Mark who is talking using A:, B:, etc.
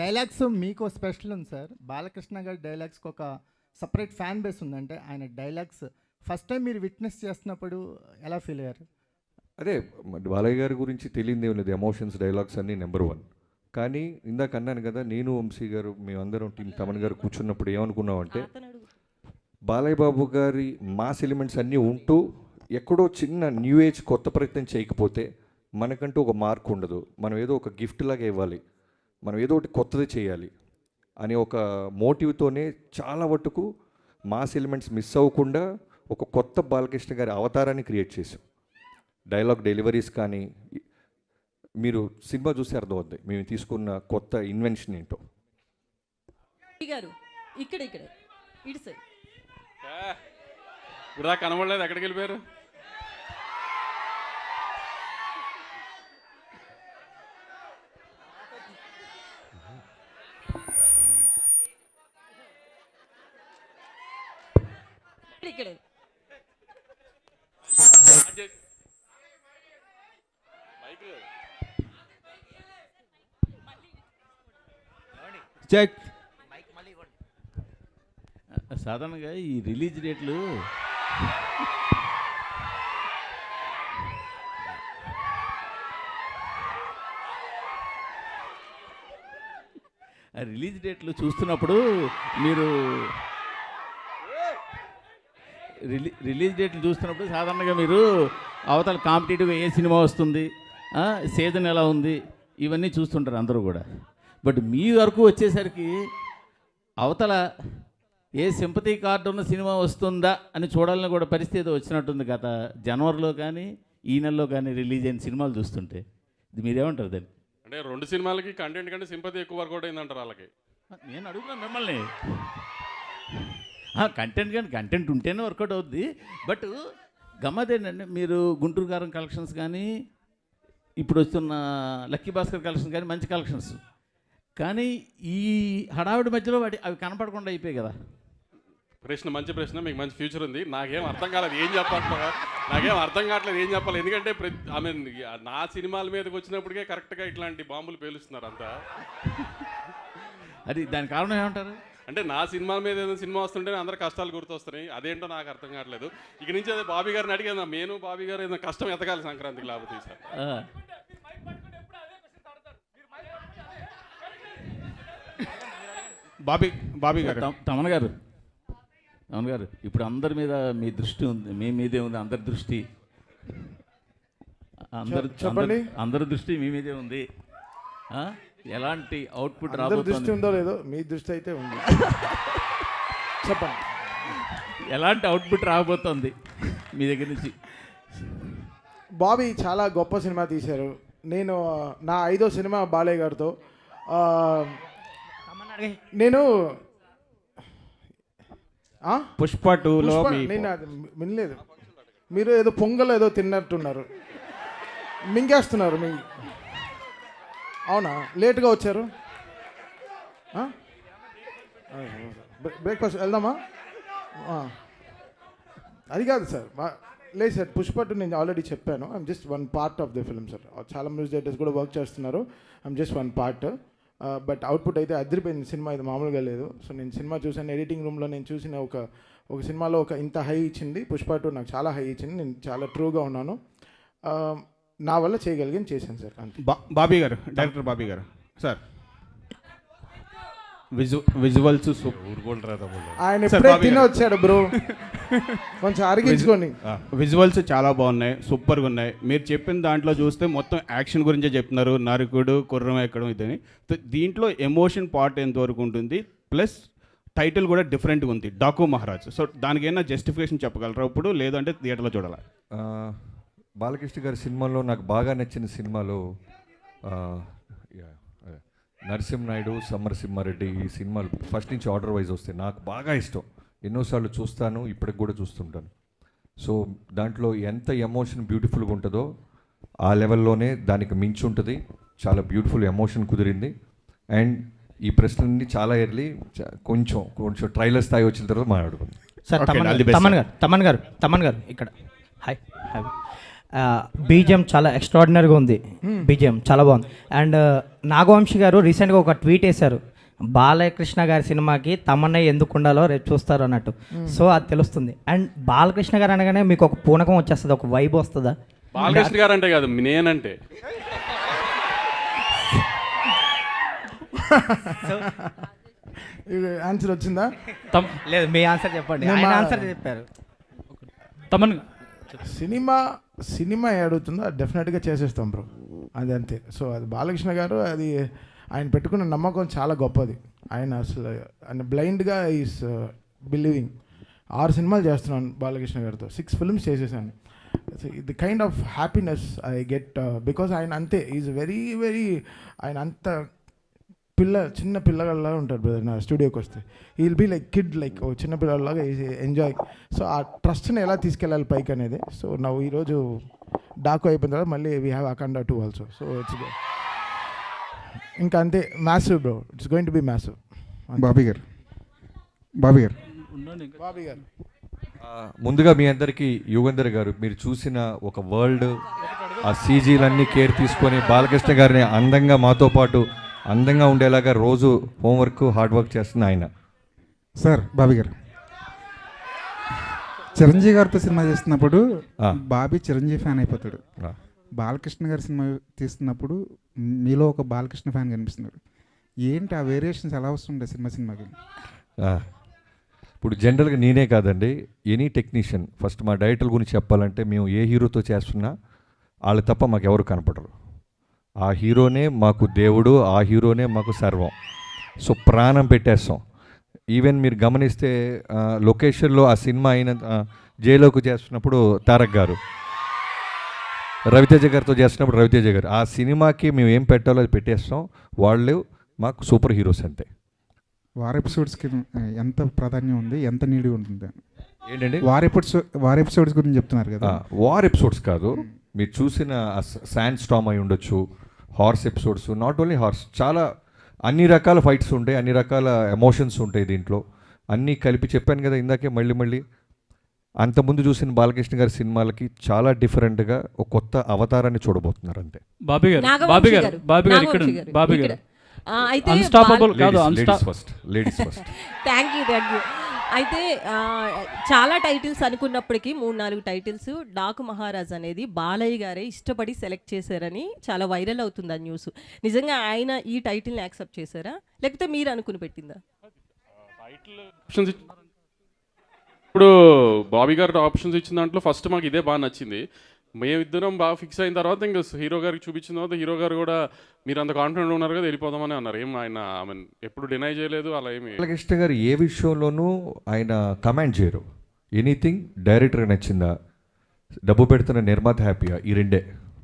A: Dialogues మీకు special ఉంది sir. Balakrishna గారి డైలాగ్స్కి ఒక సపరేట్ ఫ్యాన్ బేస్ ఉంది. అంటే ఆయన డైలాగ్స్ ఫస్ట్ టైం మీరు విట్నెస్ చేస్తున్నప్పుడు ఎలా ఫీల్ అయ్యారు?
B: అదే బాలయ్య గారి గురించి తెలియదు ఏం లేదు, ఎమోషన్స్ డైలాగ్స్ అన్నీ నెంబర్ వన్. కానీ ఇందాక అన్నాను కదా, నేను వంశీ గారు మేమందరం టీం తమన్ గారు కూర్చున్నప్పుడు ఏమనుకున్నామంటే బాలయ్య బాబు గారి మాస్ ఎలిమెంట్స్ అన్నీ ఉంటూ ఎక్కడో చిన్న న్యూ ఏజ్ కొత్త ప్రయత్నం చేయకపోతే మనకంటూ ఒక మార్క్ ఉండదు. మనం ఏదో ఒక గిఫ్ట్ లాగా ఇవ్వాలి, మనం ఏదో ఒకటి కొత్తది చేయాలి అనే ఒక మోటివ్తోనే చాలా మటుకు మాస్ ఎలిమెంట్స్ మిస్ అవ్వకుండా ఒక కొత్త బాలకృష్ణ గారి అవతారాన్ని క్రియేట్ చేసాం. డైలాగ్ డెలివరీస్ కానీ మీరు సినిమా చూసి అర్థమవుద్ది మేము తీసుకున్న కొత్త ఇన్వెన్షన్ ఏంటో.
C: గారు ఇక్కడ ఇక్కడ ఇటు సైడ్
D: ఇప్పుడు కనబడలేదు, ఎక్కడికి వెళ్ళిపోయారు?
C: ఇక్కడ
E: చెక్. సాధారణంగా ఈ రిలీజ్ డేట్లు రిలీజ్ డేట్లు చూస్తున్నప్పుడు మీరు రిలీజ్ డేట్లు చూస్తున్నప్పుడు సాధారణంగా మీరు అవతల కాంపిటేటివ్గా ఏ సినిమా వస్తుంది, సీజన్ ఎలా ఉంది, ఇవన్నీ చూస్తుంటారు అందరూ కూడా. బట్ మీ వరకు వచ్చేసరికి అవతల ఏ సింపతి కార్డు ఉన్న సినిమా వస్తుందా అని చూడాలని కూడా పరిస్థితి వచ్చినట్టుంది గత జనవరిలో కానీ ఈ నెలలో కానీ రిలీజ్ అయిన సినిమాలు చూస్తుంటే. ఇది మీరేమంటారు దాన్ని?
D: అంటే రెండు సినిమాలకి కంటెంట్ కంటే సింపతి ఎక్కువ వర్కౌట్ అయిందంటారు వాళ్ళకి.
E: నేను అడుగుతున్నాను మిమ్మల్ని. కంటెంట్ కానీ కంటెంట్ ఉంటేనే వర్కౌట్ అవుద్ది. బట్ గమ్మతేంటంటే మీరు గుంటూరు కారం కలెక్షన్స్ కానీ ఇప్పుడు వస్తున్న లక్కీ భాస్కర్ కలెక్షన్స్ కానీ మంచి కలెక్షన్స్, కానీ ఈ హడావిడి మధ్యలో అవి కనపడకుండా అయిపోయాయి కదా.
D: ప్రశ్న మంచి ప్రశ్న, మీకు మంచి ఫ్యూచర్ ఉంది. నాకేం అర్థం కాలేదు ఏం చెప్పాలి, నాకేం అర్థం కావట్లేదు ఏం చెప్పాలి. ఎందుకంటే ఐ మీన్ నా సినిమాల మీదకి వచ్చినప్పటికే కరెక్ట్గా ఇట్లాంటి బాంబులు పేలుస్తున్నారు అంతా.
E: అది దాని కారణం ఏమంటారు?
D: అంటే నా సినిమా మీద ఏదైనా సినిమా వస్తుంటే అందరు కష్టాలు గుర్తొస్తున్నాయి, అదేంటో నాకు అర్థం కావట్లేదు. ఇక నుంచి అదే బాబీ గారిని అడిగాను, నేను బాబీ గారు ఏదైనా కష్టం ఎతకాలి సంక్రాంతికి లేకపోతే సార్.
E: బాబీ గారు తమన్ గారు ఇప్పుడు అందరి మీద మీ దృష్టి ఉంది, మీ మీదే ఉంది అందరి దృష్టి. అందరి దృష్టి మీ మీదే ఉంది. ఎలాంటి అవుట్పుట్ రాబోతుంది?
F: దృష్టి ఉందో లేదో మీ దృష్టి అయితే ఉంది. చెప్పండి,
E: ఎలాంటి అవుట్పుట్ రాబోతుంది మీ దగ్గర నుంచి?
F: బాబీ చాలా గొప్ప సినిమా తీశారు. నేను నా 5వ సినిమా బాలయ్య గారితో. నేను
E: పుష్ప 2లో
F: నేను వినలేదు. మీరు ఏదో పొంగల్ ఏదో తిన్నట్టున్నారు, మింగేస్తున్నారు. అవునా, లేట్గా వచ్చారు? బ్రేక్ఫాస్ట్ వెళ్దామా? అది కాదు సార్, లేదు సార్. పుష్ప 2 నేను ఆల్రెడీ చెప్పాను. I'm just one part of the film sir. చాలా మ్యూజిక్ డైరెక్టర్స్ కూడా వర్క్ చేస్తున్నారు. I'm just one part. But output అయితే అదిరిపోయింది. సినిమా ఇది మామూలుగా లేదు. సో నేను సినిమా చూసాను, ఎడిటింగ్ రూమ్లో నేను చూసిన ఒక సినిమాలో ఇంత హై ఇచ్చింది. పుష్ప 2 నాకు చాలా హై ఇచ్చింది. నేను చాలా ట్రూగా ఉన్నాను. నా వల్ల చేయగలిగాను, చేశాను సార్.
G: బాబీ గారు, డైరెక్టర్ బాబీ గారు సార్, విజువల్స్
F: ఆయన ఎప్పుడే తిని వచ్చాడు బ్రో, కొంచెం అరిగించుకొని.
G: విజువల్స్ చాలా బాగున్నాయి, సూపర్గా ఉన్నాయి. మీరు చెప్పిన దాంట్లో చూస్తే మొత్తం యాక్షన్ గురించే చెప్తున్నారు, నరుకుడు కుర్రం ఎక్కడం ఇదని. దీంట్లో ఎమోషన్ పార్ట్ ఎంతవరకు ఉంటుంది, ప్లస్ టైటిల్ కూడా డిఫరెంట్గా ఉంది, డాకు మహారాజ్. సో దానికి ఏమైనా జస్టిఫికేషన్ చెప్పగలరా ఇప్పుడు, లేదంటే థియేటర్లో చూడాలా?
B: బాలకృష్ణ గారి సినిమాలో నాకు బాగా నచ్చిన సినిమాలో నరసింహనాయుడు, సమరసింహారెడ్డి, ఈ సినిమాలు ఫస్ట్ నుంచి ఆర్డర్ వైజ్ వస్తాయి. నాకు బాగా ఇష్టం, ఎన్నోసార్లు చూస్తాను, ఇప్పటికి కూడా చూస్తుంటాను. సో దాంట్లో ఎంత ఎమోషన్ బ్యూటిఫుల్గా ఉంటుందో ఆ లెవెల్లోనే దానికి మించి ఉంటుంది. చాలా బ్యూటిఫుల్ ఎమోషన్ కుదిరింది. అండ్ ఈ ప్రశ్నని చాలా ఎర్లీ కొంచెం ట్రైలర్ స్థాయి వచ్చిన తర్వాత మాట్లాడుకుందాం.
H: సార్ తమన్ గారు ఇక్కడ హాయ్ హాయ్. బీజిఎం చాలా ఎక్స్ట్రాడినరీగా ఉంది. బీజిఎం చాలా బాగుంది. అండ్ నాగవంశి గారు రీసెంట్గా ఒక ట్వీట్ వేశారు, బాలకృష్ణ గారి సినిమాకి తమన్నా ఎందుకు ఉండాలో రేపు చూస్తారు అన్నట్టు. సో అది తెలుస్తుంది. అండ్ బాలకృష్ణ గారు అనగానే మీకు ఒక పూనకం వచ్చేస్తుంది, ఒక వైబ్ వస్తుందా?
D: బాలకృష్ణ గారు అంటే కాదు, నేనంటే
F: ఆన్సర్ వచ్చిందా?
H: లేదు, మీ ఆన్సర్ చెప్పండి. ఆయన ఆన్సర్ చెప్పారు.
I: తమన్
F: సినిమా అడుగుతుందో డెఫినెట్గా చేసేస్తాం బ్రో, అది అంతే. సో అది బాలకృష్ణ గారు, అది ఆయన పెట్టుకున్న నమ్మకం చాలా గొప్పది. ఆయన అసలు ఆయన బ్లైండ్గా ఈస్ బిలీవింగ్. 6 సినిమాలు చేస్తున్నాను బాలకృష్ణ గారితో, 6 ఫిల్మ్స్ చేసేసాను. The kind of happiness I get because ఆయన అంతే, ఈజ్ వెరీ ఆయన అంత చిన్న పిల్లగాళ్ళ ఉంటారు బ్రదర్. నా స్టూడియోకి వస్తే will be like kid, like ఓ చిన్న పిల్లలాగా ఎంజాయ్. సో ఆ ట్రస్ట్ని ఎలా తీసుకెళ్ళాలి పైకి అనేది. సో నా ఈరోజు డాకు అయిపోయిన తర్వాత మళ్ళీ we have Akhanda 2 also. So it's ఇంకా అంతే, massive bro, it's going to be massive.
J: Bobby గారు
B: ముందుగా మీ అందరికీ యుగంధర్ గారు, మీరు చూసిన ఒక వరల్డ్, ఆ సీజీలన్నీ కేర్ తీసుకొని బాలకృష్ణ గారిని అందంగా మాతో పాటు అందంగా ఉండేలాగా రోజు హోంవర్క్ హార్డ్ వర్క్ చేస్తున్న ఆయన.
J: సార్ బాబీ గారు, చిరంజీవి గారితో సినిమా చేస్తున్నప్పుడు బాబీ చిరంజీవి ఫ్యాన్ అయిపోతాడు. బాలకృష్ణ గారి సినిమా తీస్తున్నప్పుడు మీలో ఒక బాలకృష్ణ ఫ్యాన్ కనిపిస్తున్నారు. ఏంటి ఆ వేరియేషన్స్ ఎలా వస్తుంటాయి సినిమాకి?
B: ఇప్పుడు జనరల్గా నేనే కాదండి, ఎనీ టెక్నీషియన్, ఫస్ట్ మా డైరెక్టర్ గురించి చెప్పాలంటే మేము ఏ హీరోతో చేస్తున్నా వాళ్ళు తప్ప మాకు ఎవరు కనపడరు. ఆ హీరోనే మాకు దేవుడు, ఆ హీరోనే మాకు సర్వం. సో ప్రాణం పెట్టేస్తాం. ఈవెన్ మీరు గమనిస్తే లొకేషన్లో ఆ సినిమా అయిన జైలోకి చేస్తున్నప్పుడు తారక్ గారు, రవితేజ గారితో చేస్తున్నప్పుడు రవితేజ గారు, ఆ సినిమాకి మేము ఏం పెట్టాలో అది పెట్టేస్తాం. వాళ్ళు మాకు సూపర్ హీరోస్ అంతే.
J: వార్ ఎపిసోడ్స్కి ఎంత ప్రాధాన్యం ఉంది, ఎంత నీడి ఉంటుంది
B: ఏంటండి?
J: వార్ ఎపిసోడ్స్ గురించి చెప్తున్నారు కదా.
B: వార్ ఎపిసోడ్స్ కాదు, మీరు చూసిన శాండ్ స్టామ్ అయి ఉండొచ్చు, horse episodes, not only horse, చాలా అన్ని రకాల ఫైట్స్ ఉంటాయి, అన్ని రకాల ఎమోషన్స్ ఉంటాయి దీంట్లో. అన్నీ కలిపి చెప్పాను కదా ఇందాకే, మళ్ళీ అంతకుముందు చూసిన బాలకృష్ణ గారి సినిమాలకి చాలా డిఫరెంట్గా ఒక కొత్త అవతారాన్ని చూడబోతున్నారు అంతే.
I: బాబీ గారు ఇక్కడ
C: అయితే
I: అన్స్టాపబుల్ కాదు,
B: లేడీస్ ఫస్ట్.
C: Thank you. అయితే చాలా టైటిల్స్ అనుకున్నప్పటికీ 3-4 టైటిల్స్ డాకు మహారాజ్ అనేది బాలయ్య గారే ఇష్టపడి సెలెక్ట్ చేశారని చాలా వైరల్ అవుతుంది ఆ న్యూస్. నిజంగా ఆయన ఈ టైటిల్ని యాక్సెప్ట్ చేశారా, లేకపోతే మీరు అనుకుని పెట్టిందా?
D: ఇప్పుడు బాబీ గారు ఆప్షన్స్ ఇచ్చిన దాంట్లో ఫస్ట్ మాకు ఇదే బాగా నచ్చింది. మేమిద్దరం బాగా ఫిక్స్ అయిన తర్వాత ఇంకా హీరో గారికి చూపించిన తర్వాత హీరో గారు కూడా మీరు అంత కాన్ఫిడెంట్ ఉన్నారు కదా వెళ్ళిపోదామని అన్నారు. ఏం ఆయన ఎప్పుడు డినై చేయలేదు అలా ఏమి.
B: బాలకృష్ణ గారు ఏ విషయంలోనూ ఆయన కమాండ్ చేయరు. ఎనీథింగ్ డైరెక్టర్గా నచ్చిందా, డబ్బు పెడుతున్న నిర్మాత హ్యాపీగా, ఈ రెండే.